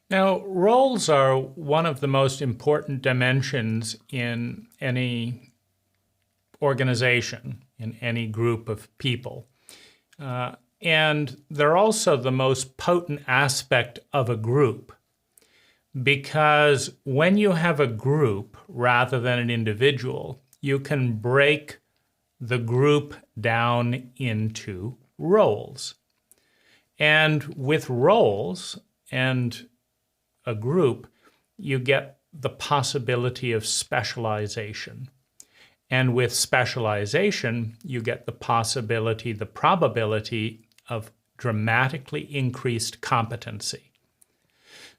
Now, roles are one of the most important dimensions in any organization, in any group of people. And they're also the most potent aspect of a group, because when you have a group rather than an individual, you can break the group down into roles. And with roles and a group, you get the possibility of specialization. And with specialization, you get the possibility, the probability of dramatically increased competency.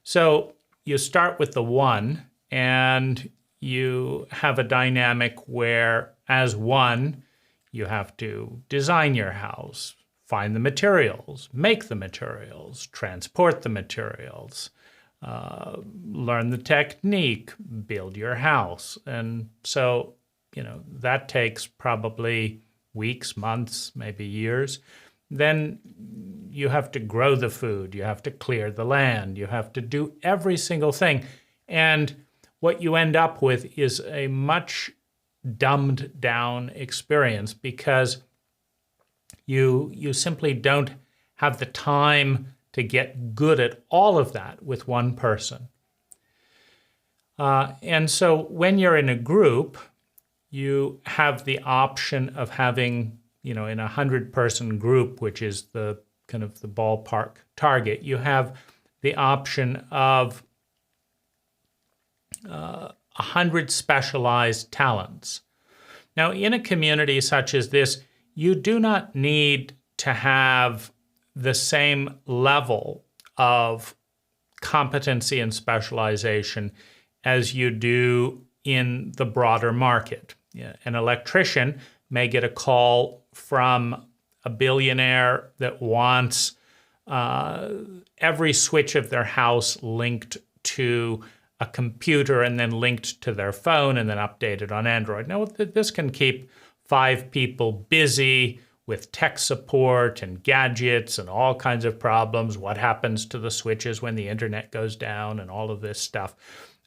So you start with the one, and you have a dynamic where, as one, you have to design your house, find the materials, make the materials, transport the materials, learn the technique, build your house. And so, that takes probably weeks, months, maybe years. Then you have to grow the food, you have to clear the land, you have to do every single thing. And what you end up with is a much dumbed down experience, because you simply don't have the time to get good at all of that with one person. And so when you're in a group, you have the option of having, in a 100-person group, which is the kind of the ballpark target, you have the option of 100 specialized talents. Now, in a community such as this, you do not need to have the same level of competency and specialization as you do in the broader market. An electrician may get a call from a billionaire that wants every switch of their house linked to a computer and then linked to their phone and then updated on Android. Now, this can keep 5 people busy with tech support and gadgets and all kinds of problems. What happens to the switches when the internet goes down and all of this stuff.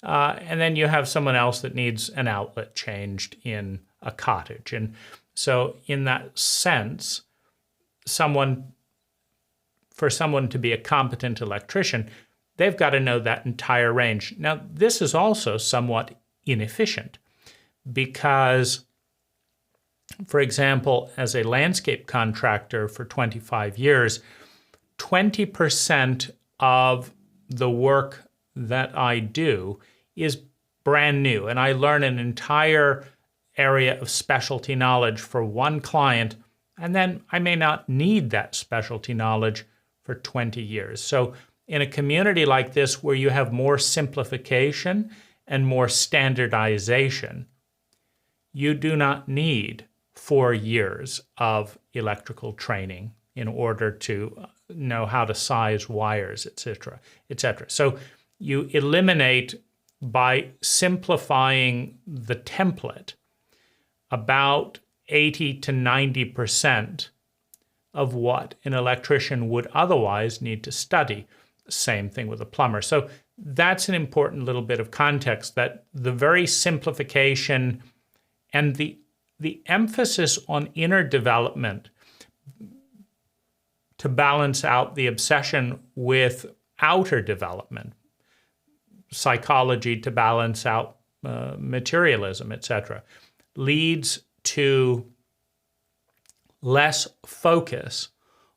And then you have someone else that needs an outlet changed in a cottage. And so in that sense, for someone to be a competent electrician, they've got to know that entire range. Now, this is also somewhat inefficient because, for example, as a landscape contractor for 25 years, 20% of the work that I do is brand new, and I learn an entire area of specialty knowledge for one client, and then I may not need that specialty knowledge for 20 years. So in a community like this where you have more simplification and more standardization, you do not need 4 years of electrical training in order to know how to size wires, etc., etc. So you eliminate, by simplifying the template, about 80 to 90% of what an electrician would otherwise need to study. Same thing with a plumber. So that's an important little bit of context, that the very simplification and the emphasis on inner development to balance out the obsession with outer development, psychology to balance out materialism, etc., leads to less focus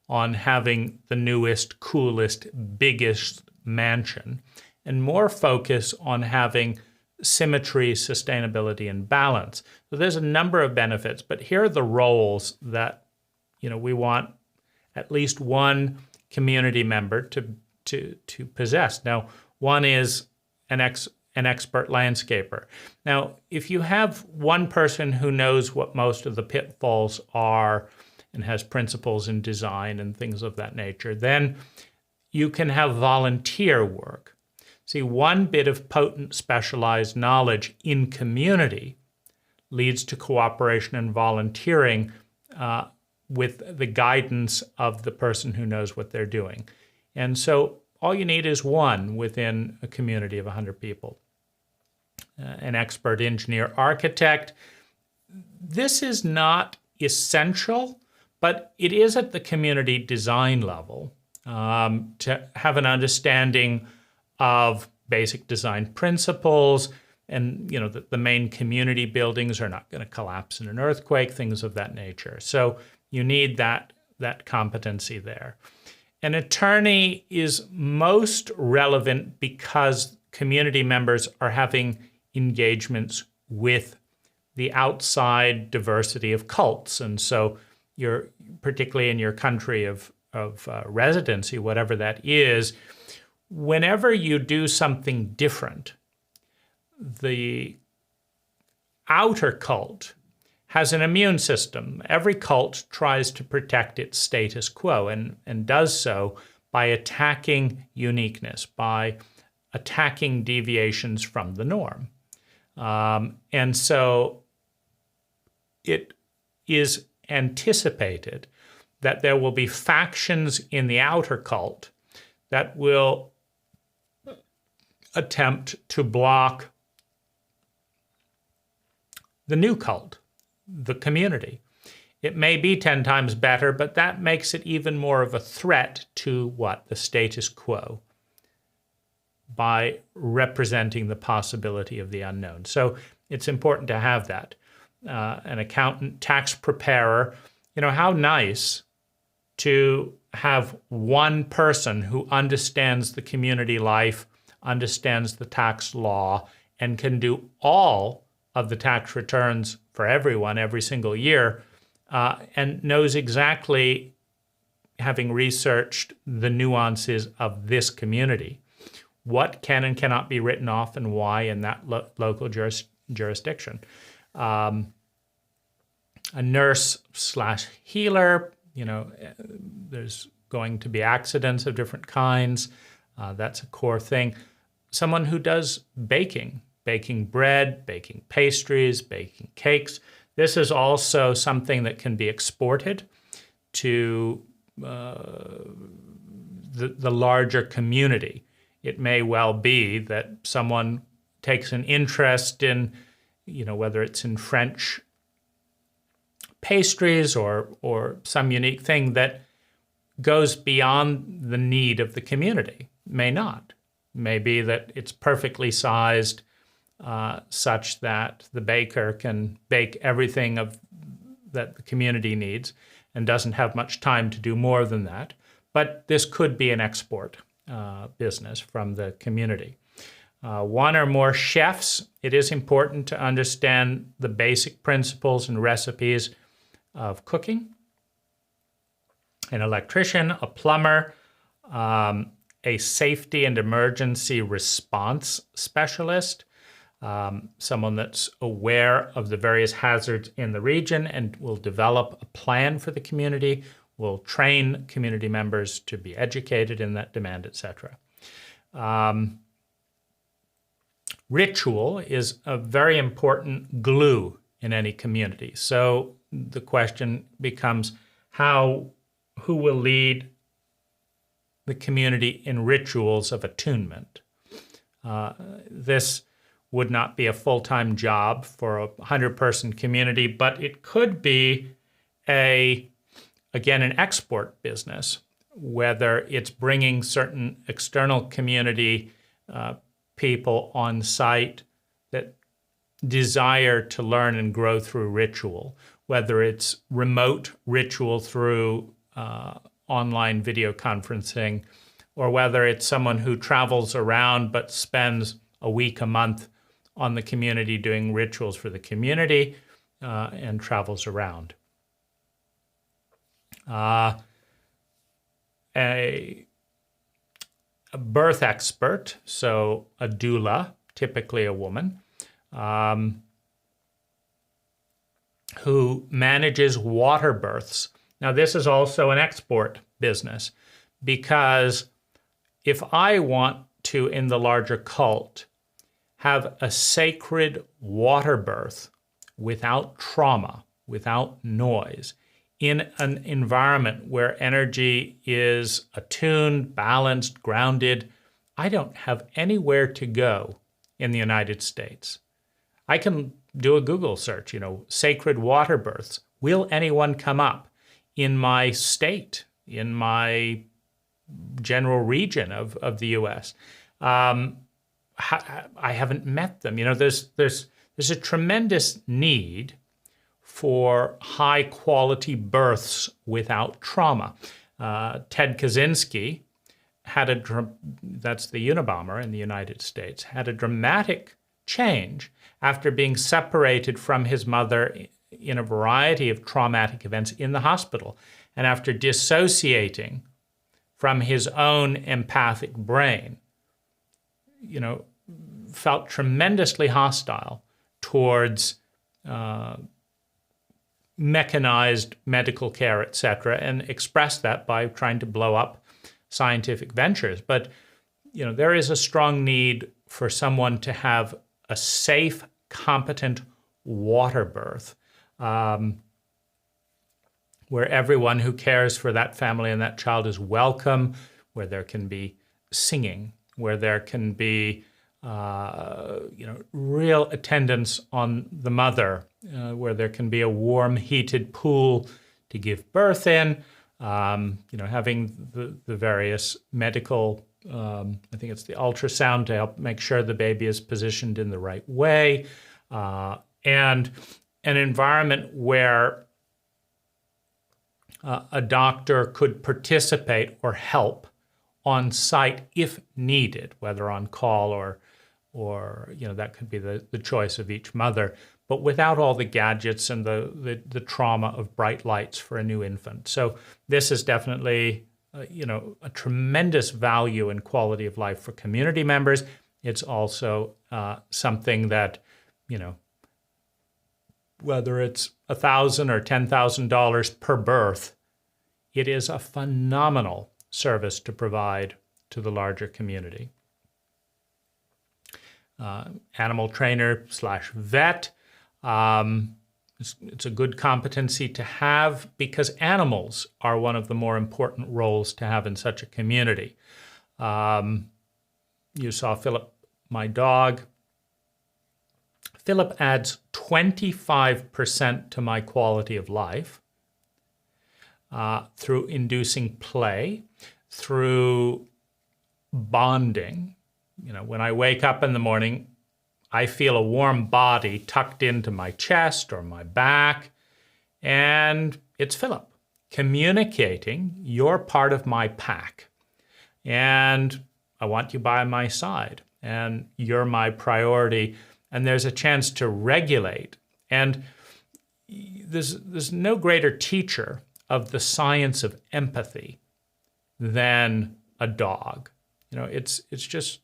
on having the newest, coolest, biggest mansion, and more focus on having symmetry, sustainability, and balance. So there's a number of benefits, but here are the roles that we want at least one community member to possess. Now, one is an expert landscaper. Now, if you have one person who knows what most of the pitfalls are and has principles in design and things of that nature, then you can have volunteer work. See, one bit of potent specialized knowledge in community leads to cooperation and volunteering with the guidance of the person who knows what they're doing. And so all you need is one within a community of 100 people. An expert engineer architect. This is not essential, but it is at the community design level to have an understanding of basic design principles, and that the main community buildings are not going to collapse in an earthquake, things of that nature. So you need that competency there. An attorney is most relevant because community members are having engagements with the outside diversity of cults. And so you're, particularly in your country of residency, whatever that is, whenever you do something different, the outer cult has an immune system. Every cult tries to protect its status quo and does so by attacking uniqueness, by attacking deviations from the norm. And so it is anticipated that there will be factions in the outer cult that will attempt to block the new cult, the community. It may be 10 times better, but that makes it even more of a threat to what? The status quo, by representing the possibility of the unknown. So it's important to have that. An accountant, tax preparer, how nice to have one person who understands the community life, understands the tax law, and can do all of the tax returns for everyone every single year, and knows exactly, having researched the nuances of this community, what can and cannot be written off and why in that local jurisdiction. A nurse/healer, there's going to be accidents of different kinds. That's a core thing. Someone who does baking bread, baking pastries, baking cakes. This is also something that can be exported to the larger community. It may well be that someone takes an interest in, whether it's in French pastries or some unique thing that goes beyond the need of the community. May not. May be that it's perfectly sized such that the baker can bake everything that the community needs and doesn't have much time to do more than that. But this could be an export business from the community. One or more chefs. It is important to understand the basic principles and recipes of cooking. An electrician, a plumber, a safety and emergency response specialist, someone that's aware of the various hazards in the region and will develop a plan for the community, will train community members to be educated in that demand, etc. Ritual is a very important glue in any community. So the question becomes who will lead the community in rituals of attunement. This would not be a full-time job for a 100-person community, but it could be an export business, whether it's bringing certain external community people on site that desire to learn and grow through ritual, whether it's remote ritual through online video conferencing, or whether it's someone who travels around but spends a week, a month on the community doing rituals for the community and travels around. A birth expert, so a doula, typically a woman, who manages water births. Now, this is also an export business, because if I want to, in the larger cult, have a sacred water birth without trauma, without noise, in an environment where energy is attuned, balanced, grounded, I don't have anywhere to go in the United States. I can do a Google search, sacred water births. Will anyone come up in my state, in my general region of the U.S.? I haven't met them. There's a tremendous need for high quality births without trauma. Ted Kaczynski that's the Unabomber in the United States, had a dramatic change after being separated from his mother in a variety of traumatic events in the hospital, and after dissociating from his own empathic brain, felt tremendously hostile towards mechanized medical care, etc., and expressed that by trying to blow up scientific ventures. But there is a strong need for someone to have a safe, competent water birth, where everyone who cares for that family and that child is welcome, where there can be singing, where there can be real attendance on the mother, where there can be a warm, heated pool to give birth in, having the various medical, I think it's the ultrasound to help make sure the baby is positioned in the right way, and an environment where a doctor could participate or help on site if needed, whether on call or that could be the choice of each mother, but without all the gadgets and the trauma of bright lights for a new infant. So this is definitely a tremendous value and quality of life for community members. It's also something that, whether it's $1,000 or $10,000 per birth, it is a phenomenal service to provide to the larger community. Animal trainer / vet. It's a good competency to have because animals are one of the more important roles to have in such a community. You saw Philip, my dog. Philip adds 25% to my quality of life through inducing play, through bonding. When I wake up in the morning, I feel a warm body tucked into my chest or my back, and it's Philip communicating, you're part of my pack, and I want you by my side, and you're my priority, and there's a chance to regulate. And there's no greater teacher of the science of empathy than a dog. It's just,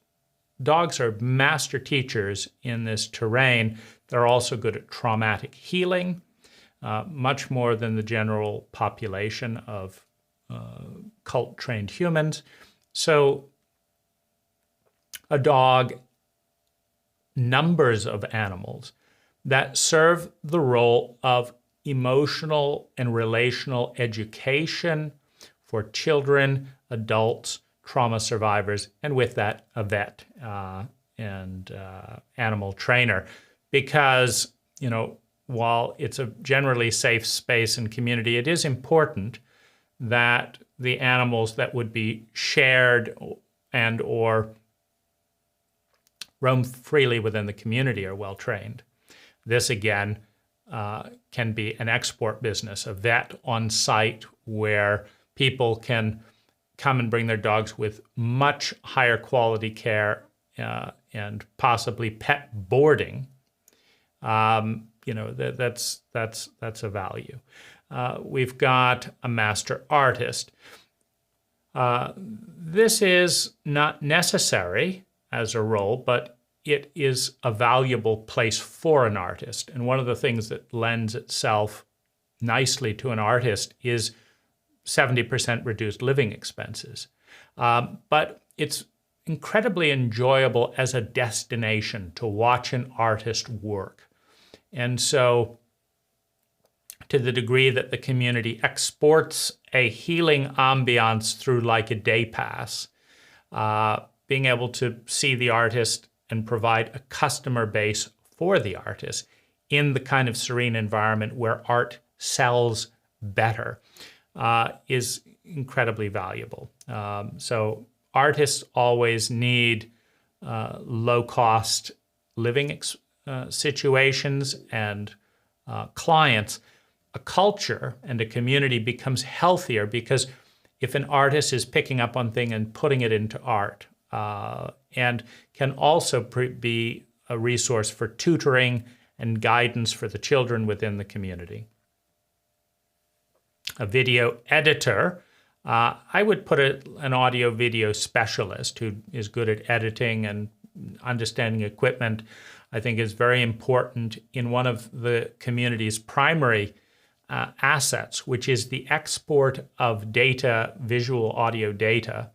dogs are master teachers in this terrain. They're also good at traumatic healing, much more than the general population of cult-trained humans. So a dog, numbers of animals that serve the role of emotional and relational education for children, adults, trauma survivors, and with that, a vet and animal trainer. Because, while it's a generally safe space and community, it is important that the animals that would be shared and or roam freely within the community are well trained. This, again, can be an export business, a vet on site where people can come and bring their dogs with much higher quality care and possibly pet boarding. That's a value. We've got a master artist. This is not necessary as a role, but it is a valuable place for an artist. And one of the things that lends itself nicely to an artist is 70% reduced living expenses. But it's incredibly enjoyable as a destination to watch an artist work. And so to the degree that the community exports a healing ambiance through like a day pass, being able to see the artist and provide a customer base for the artist in the kind of serene environment where art sells better is incredibly valuable. So artists always need low-cost living situations, and clients. A culture and a community becomes healthier because if an artist is picking up on things and putting it into art, and can also be a resource for tutoring and guidance for the children within the community. A video editor, I would put an audio video specialist who is good at editing and understanding equipment, I think is very important in one of the community's primary assets, which is the export of data, visual audio data,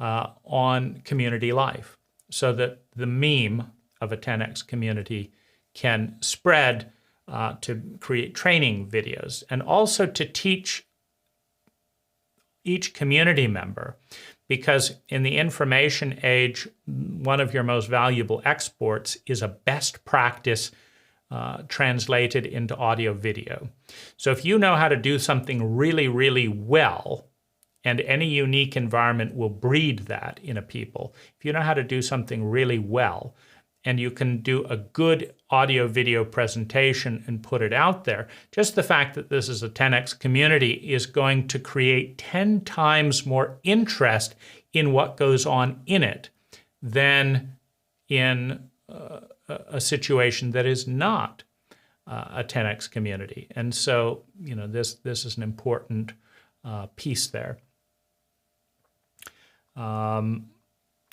on community life, so that the meme of a 10X community can spread to create training videos and also to teach each community member, because in the information age, one of your most valuable exports is a best practice translated into audio video. So if you know how to do something really, really well, and any unique environment will breed that in a people. If you know how to do something really well, and you can do a good audio video presentation and put it out there, just the fact that this is a 10X community is going to create 10 times more interest in what goes on in it than in a situation that is not a 10X community. And so, this is an important piece there.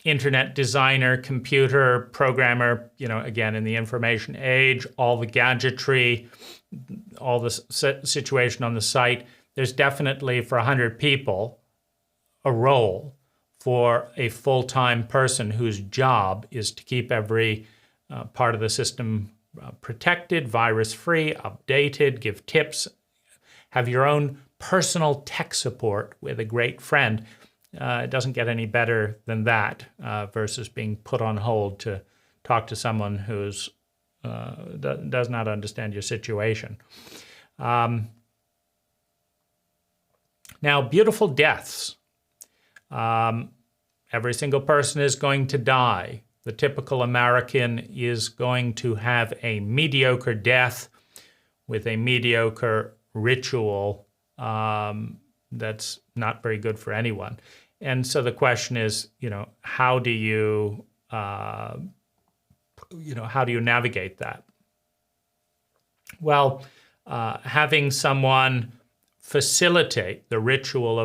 Internet designer, computer programmer, again, in the information age, all the gadgetry, all the situation on the site, there's definitely for 100 people a role for a full-time person whose job is to keep every part of the system protected, virus-free, updated, give tips, have your own personal tech support with a great friend. It doesn't get any better than that versus being put on hold to talk to someone who's does not understand your situation. Now, beautiful deaths. Every single person is going to die. The typical American is going to have a mediocre death with a mediocre ritual that's not very good for anyone. And so the question is, how do you navigate that? Well, having someone facilitate the ritual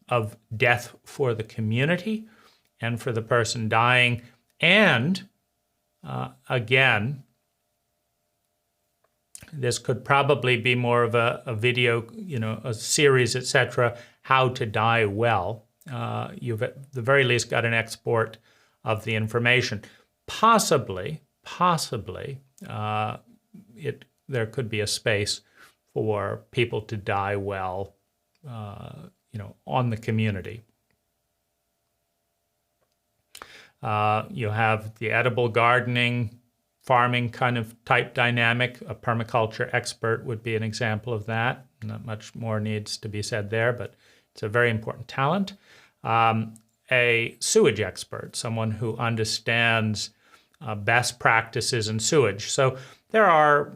of death for the community and for the person dying, and again, this could probably be more of a video, a series, etc., how to die well. You've at the very least got an export of the information. Possibly, there could be a space for people to die well, on the community. You have the edible gardening, farming kind of type dynamic. A permaculture expert would be an example of that. Not much more needs to be said there, but it's a very important talent. A sewage expert, someone who understands best practices in sewage. So there are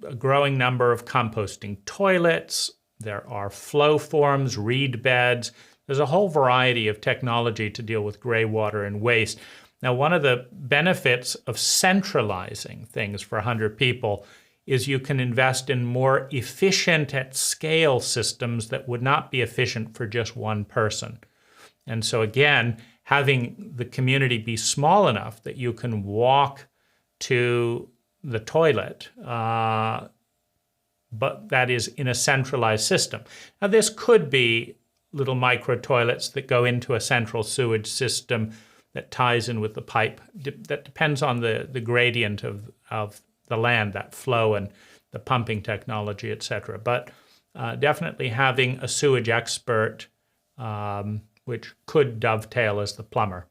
a growing number of composting toilets. There are flow forms, reed beds. There's a whole variety of technology to deal with gray water and waste. Now, one of the benefits of centralizing things for 100 people is you can invest in more efficient at scale systems that would not be efficient for just one person. And so again, having the community be small enough that you can walk to the toilet, but that is in a centralized system. Now, this could be little micro toilets that go into a central sewage system that ties in with the pipe. That depends on the gradient of the land, that flow and the pumping technology, etc. But definitely having a sewage expert, which could dovetail as the plumber.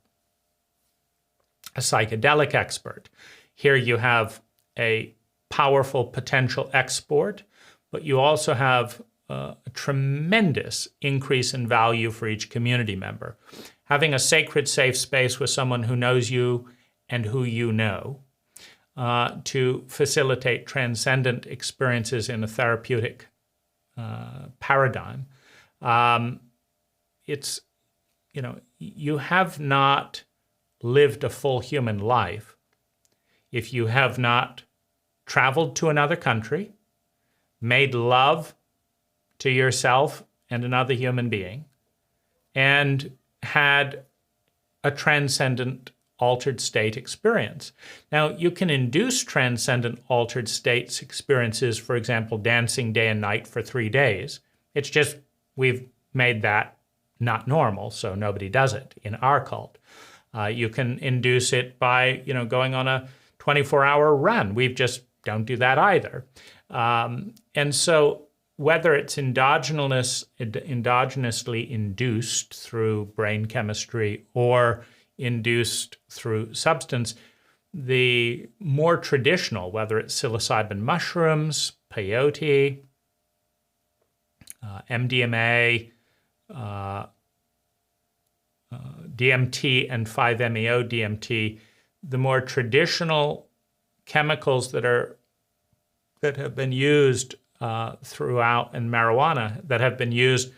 A psychedelic expert. Here you have a powerful potential export, but you also have a tremendous increase in value for each community member. Having a sacred, safe space with someone who knows you and who you know to facilitate transcendent experiences in a therapeutic paradigm. It's, you have not lived a full human life if you have not traveled to another country, made love to yourself and another human being, and had a transcendent altered state experience. Now, you can induce transcendent altered states experiences, for example, dancing day and night for 3 days. It's just we've made that not normal, so nobody does it in our cult. You can induce it by, going on a 24-hour run. We just don't do that either. And so whether it's endogenously induced through brain chemistry or induced through substance, the more traditional, whether it's psilocybin mushrooms, peyote, MDMA, DMT and 5-MeO-DMT, the more traditional chemicals that have been used throughout, and marijuana that have been used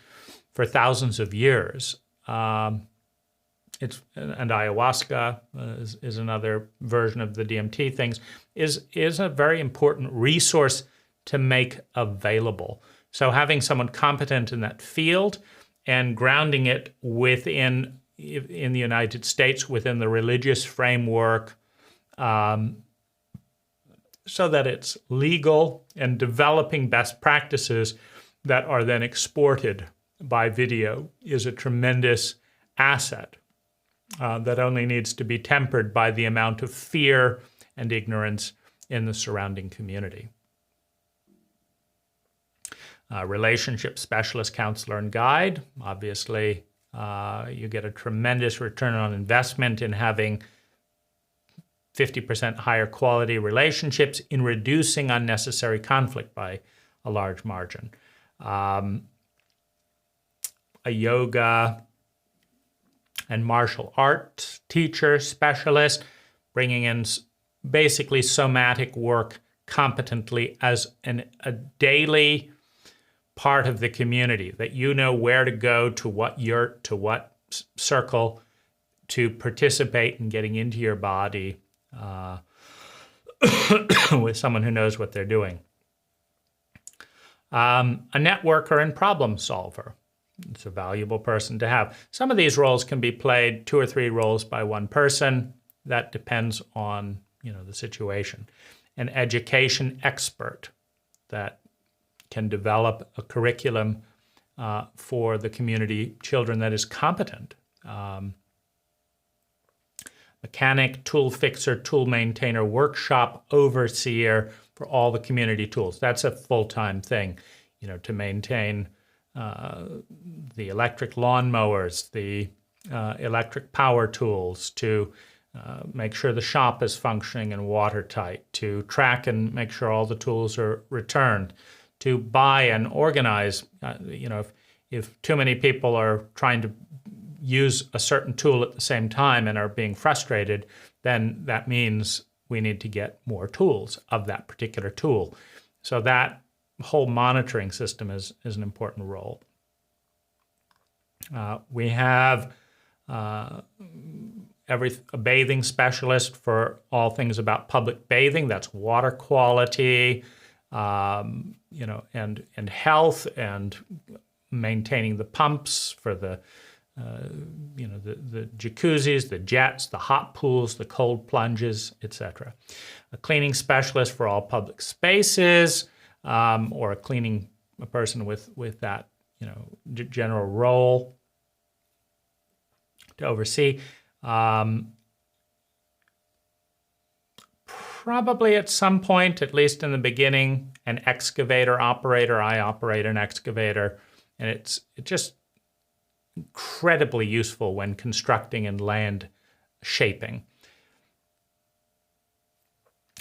for thousands of years. And ayahuasca is another version of the DMT things, is a very important resource to make available. So having someone competent in that field and grounding it in the United States within the religious framework, so that it's legal, and developing best practices that are then exported by video is a tremendous asset that only needs to be tempered by the amount of fear and ignorance in the surrounding community. Relationship specialist, counselor, and guide. Obviously, you get a tremendous return on investment in having 50% higher quality relationships, in reducing unnecessary conflict by a large margin. A yoga and martial arts teacher, specialist, bringing in basically somatic work competently as a daily part of the community, that you know where to go, to what yurt, to what circle, to participate in getting into your body with someone who knows what they're doing. A networker and problem solver. It's a valuable person to have. Some of these roles can be played 2 or 3 roles by one person. That depends on, the situation. An education expert that can develop a curriculum for the community children that is competent. Mechanic, tool fixer, tool maintainer, workshop overseer for all the community tools. That's a full-time thing, to maintain the electric lawnmowers, the electric power tools, to make sure the shop is functioning and watertight, to track and make sure all the tools are returned, to buy and organize. If too many people are trying to use a certain tool at the same time and are being frustrated, then that means we need to get more tools of that particular tool. So that whole monitoring system is an important role. We have a bathing specialist for all things about public bathing. That's water quality, and health, and maintaining the pumps for the jacuzzis, the jets, the hot pools, the cold plunges, etc. A cleaning specialist for all public spaces, or a person with that general role to oversee. Probably at some point, at least in the beginning, an excavator operator. I operate an excavator, and it's just incredibly useful when constructing and land shaping.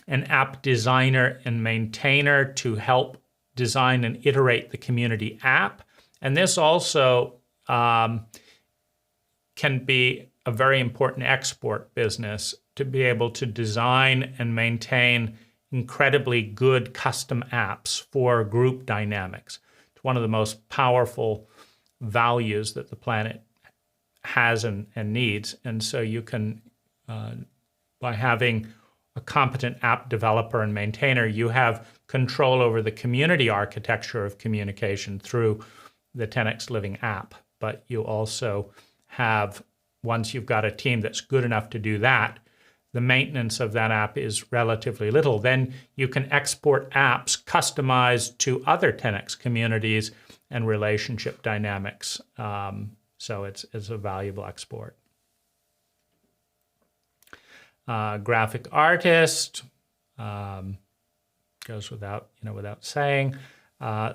An app designer and maintainer to help design and iterate the community app. And this also can be a very important export business, to be able to design and maintain incredibly good custom apps for group dynamics. It's one of the most powerful values that the planet has and needs. And so you can, by having a competent app developer and maintainer, you have control over the community architecture of communication through the 10x Living app. But you also have, once you've got a team that's good enough to do that, the maintenance of that app is relatively little. Then you can export apps customized to other 10x communities and relationship dynamics. So it's a valuable export. Graphic artist, goes without saying.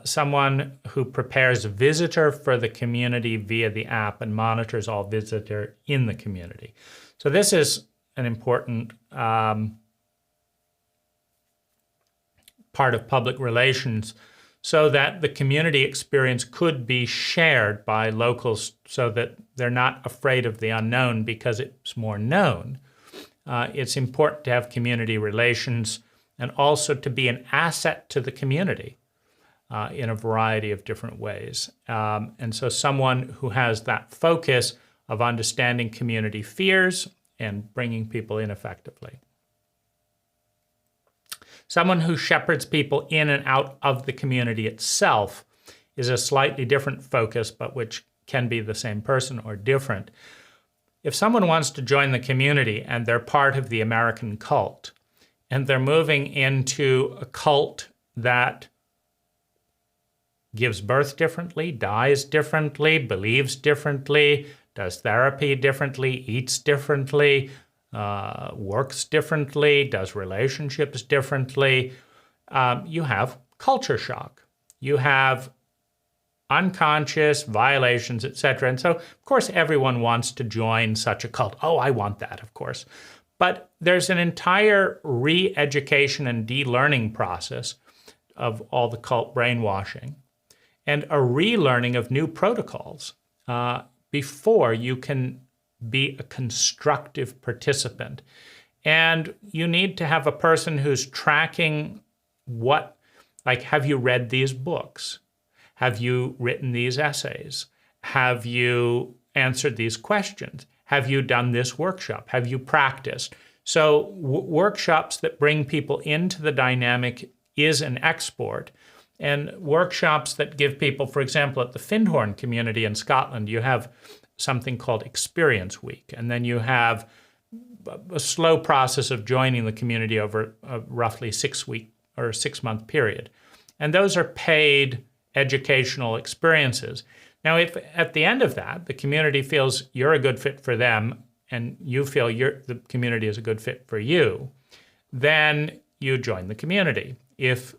Someone who prepares a visitor for the community via the app and monitors all visitor in the community. So this is an important part of public relations, so that the community experience could be shared by locals so that they're not afraid of the unknown because it's more known. It's important to have community relations and also to be an asset to the community in a variety of different ways. And so someone who has that focus of understanding community fears and bringing people in effectively. Someone who shepherds people in and out of the community itself is a slightly different focus, but which can be the same person or different. If someone wants to join the community and they're part of the American cult, and they're moving into a cult that gives birth differently, dies differently, believes differently, does therapy differently, eats differently, works differently, does relationships differently, you have culture shock. You have unconscious violations, etc. And so, of course, everyone wants to join such a cult. Oh, I want that, of course. But there's an entire re-education and de-learning process of all the cult brainwashing and a relearning of new protocols before you can be a constructive participant. And you need to have a person who's tracking what, like, have you read these books? Have you written these essays? Have you answered these questions? Have you done this workshop? Have you practiced? So workshops that bring people into the dynamic is an export. And workshops that give people, for example, at the Findhorn community in Scotland, you have something called Experience Week. And then you have a slow process of joining the community over a roughly 6-week or 6-month period. And those are paid educational experiences. Now, if at the end of that, the community feels you're a good fit for them and you feel the community is a good fit for you, then you join the community. If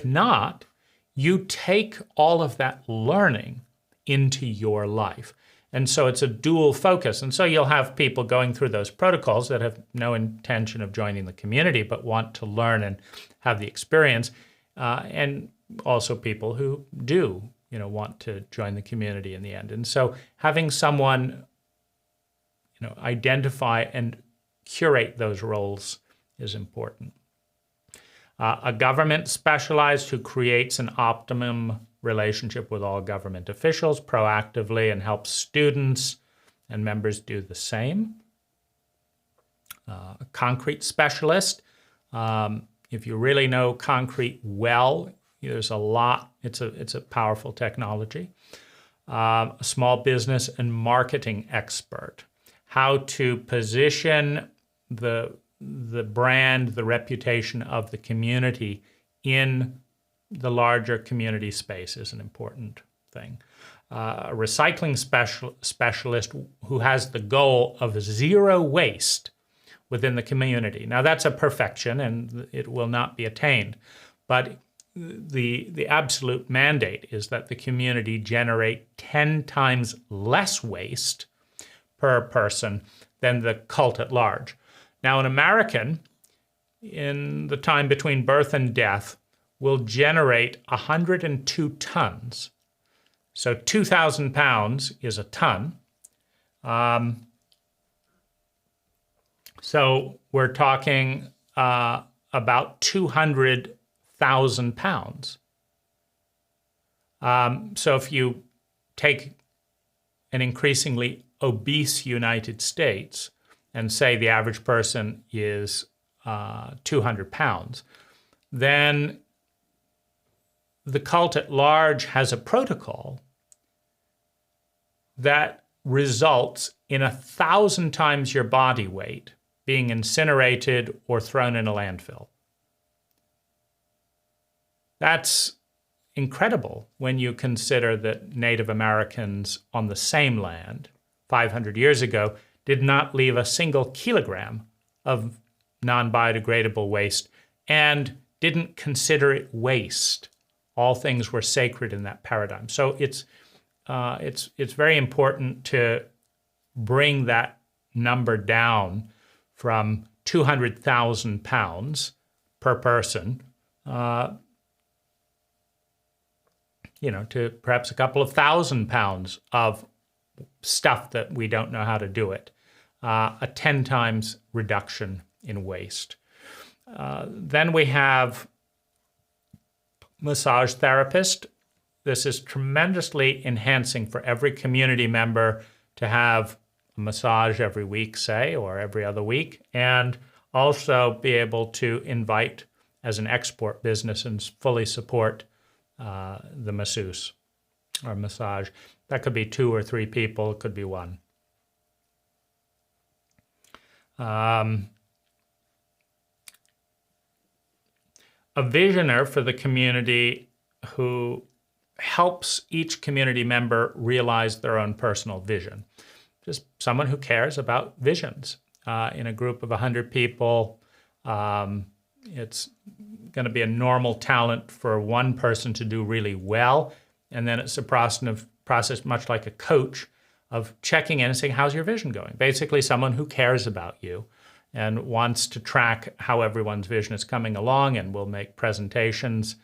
not, you take all of that learning into your life. And so it's a dual focus. And so you'll have people going through those protocols that have no intention of joining the community, but want to learn and have the experience. And also people who do, want to join the community in the end. And so having someone, identify and curate those roles is important. A government specialized who creates an optimum relationship with all government officials proactively and helps students and members do the same. A concrete specialist, if you really know concrete well, there's a lot. It's a powerful technology. A small business and marketing expert, how to position the brand, the reputation of the community in the larger community space is an important thing. A recycling specialist who has the goal of zero waste within the community. Now that's a perfection and it will not be attained, but the absolute mandate is that the community generate 10 times less waste per person than the cult at large. Now an American, in the time between birth and death, will generate 102 tons. So 2,000 pounds is a ton. So we're talking about 200,000 pounds. So if you take an increasingly obese United States and say the average person is 200 pounds, then the cult at large has a protocol that results in 1,000 times your body weight being incinerated or thrown in a landfill. That's incredible when you consider that Native Americans on the same land 500 years ago did not leave a single kilogram of non-biodegradable waste and didn't consider it waste. All things were sacred in that paradigm. So it's very important to bring that number down from 200,000 pounds per person, to perhaps a couple of thousand pounds of stuff that we don't know how to do it. A 10 times reduction in waste. Then we have massage therapist. This is tremendously enhancing for every community member to have a massage every week, say, or every other week, and also be able to invite as an export business and fully support the masseuse or massage. That could be 2 or 3 people, it could be 1. A visioner for the community who helps each community member realize their own personal vision. Just someone who cares about visions. In a group of 100 people, it's going to be a normal talent for one person to do really well, and then it's a process much like a coach of checking in and saying, how's your vision going? Basically someone who cares about you and wants to track how everyone's vision is coming along, and will make presentations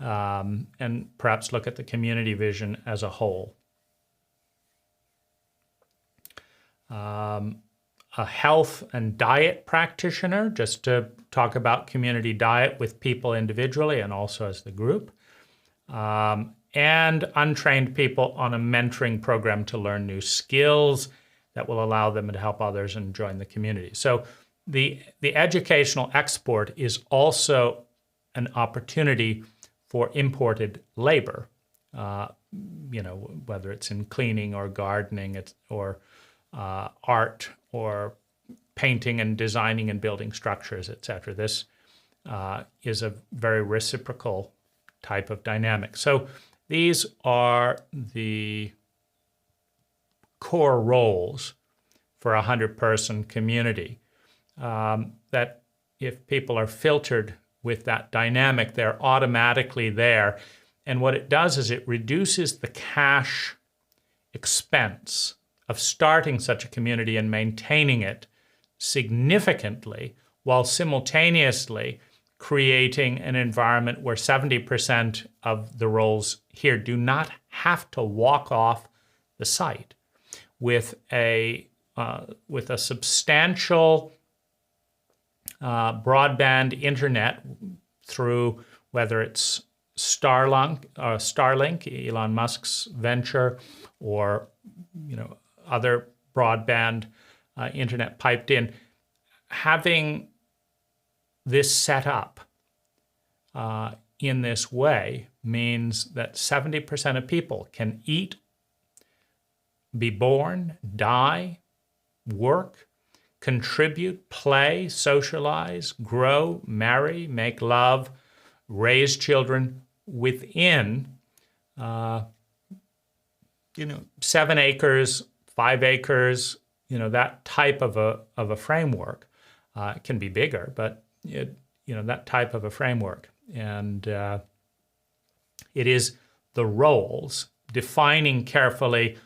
and perhaps look at the community vision as a whole. A health and diet practitioner, just to talk about community diet with people individually and also as the group. And untrained people on a mentoring program to learn new skills that will allow them to help others and join the community. So the educational export is also an opportunity for imported labor, whether it's in cleaning or gardening or art or painting and designing and building structures, etc. This is a very reciprocal type of dynamic. So these are the core roles for a 100-person community. That if people are filtered with that dynamic, they're automatically there. And what it does is it reduces the cash expense of starting such a community and maintaining it significantly, while simultaneously creating an environment where 70% of the roles here do not have to walk off the site with a substantial broadband internet through whether it's Starlink, Elon Musk's venture, or other broadband internet piped in. Having this set up in this way means that 70% of people can eat, be born, die, work, contribute, play, socialize, grow, marry, make love, raise children within 7 acres, 5 acres, that type of a framework. It can be bigger, but that type of a framework. And it is the roles, defining carefully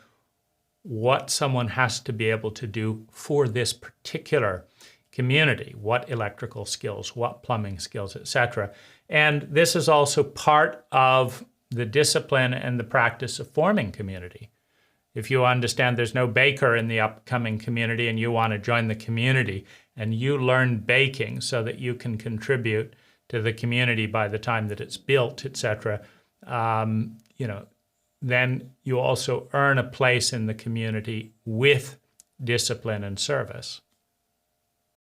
what someone has to be able to do for this particular community, what electrical skills, what plumbing skills, etc. And this is also part of the discipline and the practice of forming community. If you understand there's no baker in the upcoming community and you want to join the community and you learn baking so that you can contribute to the community by the time that it's built, etc., then you also earn a place in the community with discipline and service.